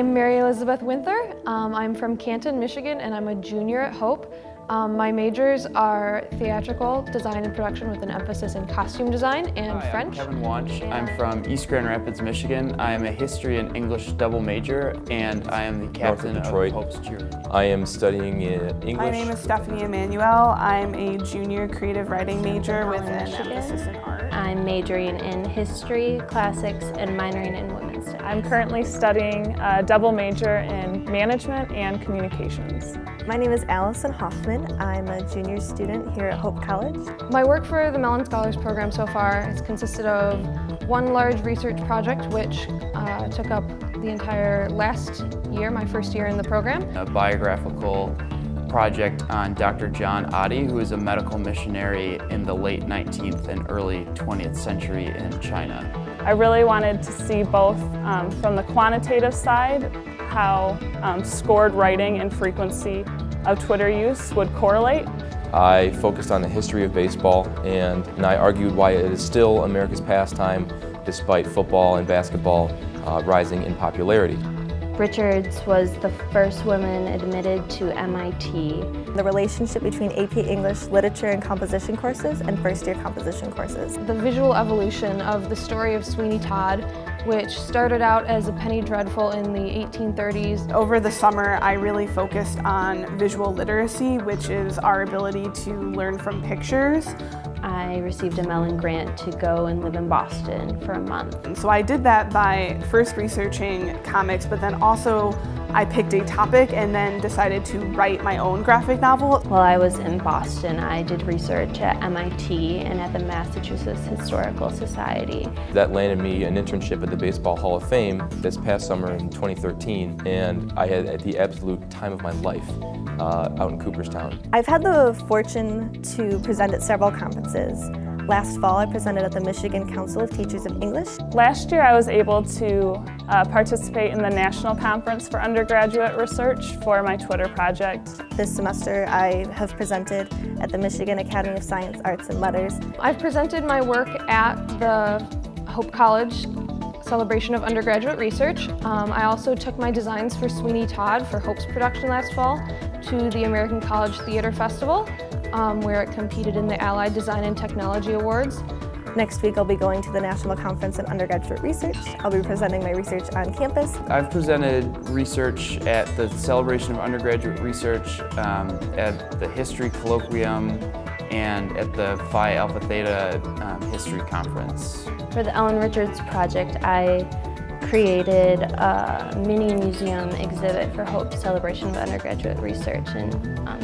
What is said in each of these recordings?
I'm Mary Elizabeth Winther. I'm from Canton, Michigan, and I'm a junior at Hope. My majors are theatrical design and production with an emphasis in costume design and French. I'm Kevin Wanch. I'm from East Grand Rapids, Michigan. I am a history and English double major, and I am the captain of Hope's cheer. I am studying English. My name is Stephanie Emanuel. I'm a junior creative writing major with an emphasis in art. I'm majoring in history, classics, and minoring in women's studies. I'm currently studying a double major in management and communications. My name is Allison Hoffman. I'm a junior student here at Hope College. My work for the Mellon Scholars program so far has consisted of one large research project which took up the entire last year, my first year in the program. A biographical project on Dr. John Oddie, who is a medical missionary in the late 19th and early 20th century in China. I really wanted to see both from the quantitative side, how scored writing and frequency of Twitter use would correlate. I focused on the history of baseball, and I argued why it is still America's pastime despite football and basketball rising in popularity. Richards was the first woman admitted to MIT. The relationship between AP English literature and composition courses and first-year composition courses. The visual evolution of the story of Sweeney Todd, which started out as a penny dreadful in the 1830s. Over the summer, I really focused on visual literacy, which is our ability to learn from pictures. I received a Mellon grant to go and live in Boston for a month. And so I did that by first researching comics, but then also I picked a topic and then decided to write my own graphic novel. While I was in Boston, I did research at MIT and at the Massachusetts Historical Society. That landed me an internship at the Baseball Hall of Fame this past summer in 2013, and I had the absolute time of my life out in Cooperstown. I've had the fortune to present at several conferences. Last fall, I presented at the Michigan Council of Teachers of English. Last year, I was able to participate in the National Conference for Undergraduate Research for my Twitter project. This semester, I have presented at the Michigan Academy of Science, Arts, and Letters. I've presented my work at the Hope College celebration of undergraduate research. I also took my designs for Sweeney Todd for Hope's production last fall to the American College Theater Festival, where it competed in the Allied Design and Technology Awards. Next week, I'll be going to the National Conference in Undergraduate Research. I'll be presenting my research on campus. I've presented research at the celebration of undergraduate research, at the History Colloquium, and at the Phi Alpha Theta History Conference. For the Ellen Richards project, I created a mini museum exhibit for Hope's celebration of undergraduate research in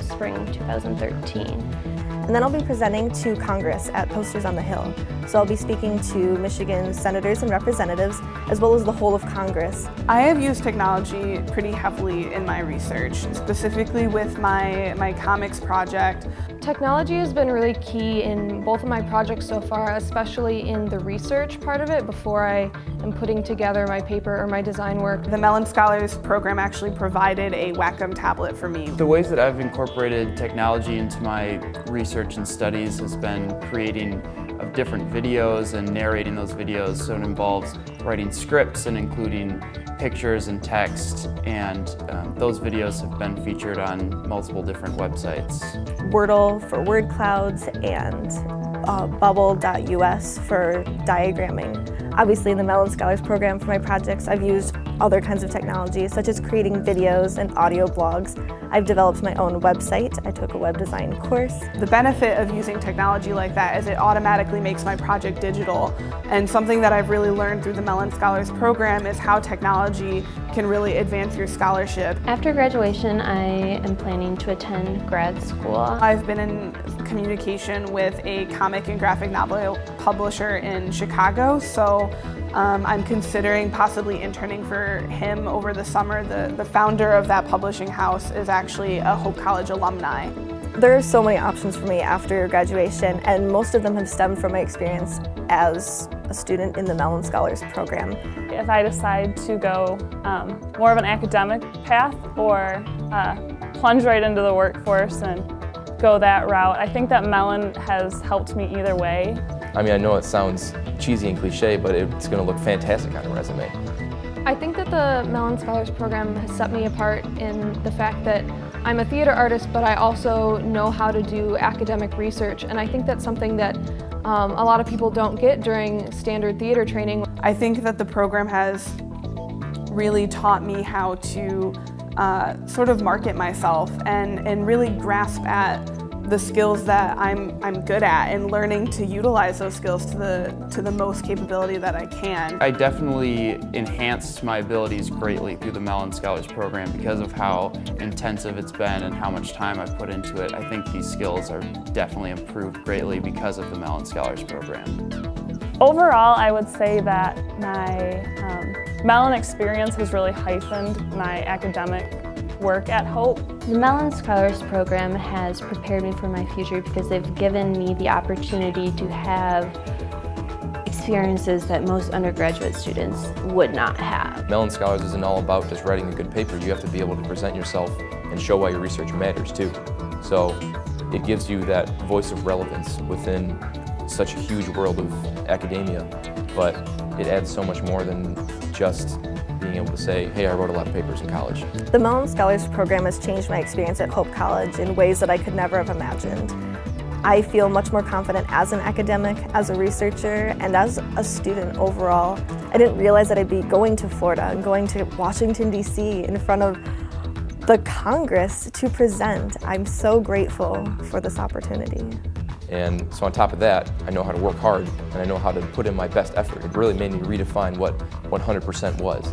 spring 2013. And then I'll be presenting to Congress at Posters on the Hill. So I'll be speaking to Michigan senators and representatives, as well as the whole of Congress. I have used technology pretty heavily in my research, specifically with my comics project. Technology has been really key in both of my projects so far, especially in the research part of it before I am putting together my paper or my design work. The Mellon Scholars program actually provided a Wacom tablet for me. The ways that I've incorporated technology into my research and studies has been creating of different videos and narrating those videos, so it involves writing scripts and including pictures and text, and those videos have been featured on multiple different websites. Wordle for word clouds and bubble.us for diagramming. Obviously, in the Mellon Scholars program for my projects, I've used other kinds of technology, such as creating videos and audio blogs. I've developed my own website. I took a web design course. The benefit of using technology like that is it automatically makes my project digital. And something that I've really learned through the Mellon Scholars program is how technology can really advance your scholarship. After graduation, I am planning to attend grad school. I've been in communication with a comic and graphic novel publisher in Chicago, so I'm considering possibly interning for him over the summer. The founder of that publishing house is actually a Hope College alumni. There are so many options for me after graduation, and most of them have stemmed from my experience as a student in the Mellon Scholars program. If I decide to go more of an academic path or plunge right into the workforce and go that route, I think that Mellon has helped me either way. I mean, I know it sounds cheesy and cliche, but it's going to look fantastic on a resume. I think that the Mellon Scholars Program has set me apart in the fact that I'm a theater artist, but I also know how to do academic research, and I think that's something that a lot of people don't get during standard theater training. I think that the program has really taught me how to sort of market myself and really grasp at the skills that I'm good at and learning to utilize those skills to the most capability that I can. I definitely enhanced my abilities greatly through the Mellon Scholars Program because of how intensive it's been and how much time I've put into it. I think these skills are definitely improved greatly because of the Mellon Scholars Program. Overall, I would say that my Mellon experience has really heightened my academic work at Hope. The Mellon Scholars Program has prepared me for my future because they've given me the opportunity to have experiences that most undergraduate students would not have. Mellon Scholars isn't all about just writing a good paper. You have to be able to present yourself and show why your research matters too. So it gives you that voice of relevance within such a huge world of academia, but it adds so much more than just being able to say, hey, I wrote a lot of papers in college. The Mellon Scholars Program has changed my experience at Hope College in ways that I could never have imagined. I feel much more confident as an academic, as a researcher, and as a student overall. I didn't realize that I'd be going to Florida and going to Washington, D.C. in front of the Congress to present. I'm so grateful for this opportunity. And so on top of that, I know how to work hard and I know how to put in my best effort. It really made me redefine what 100% was.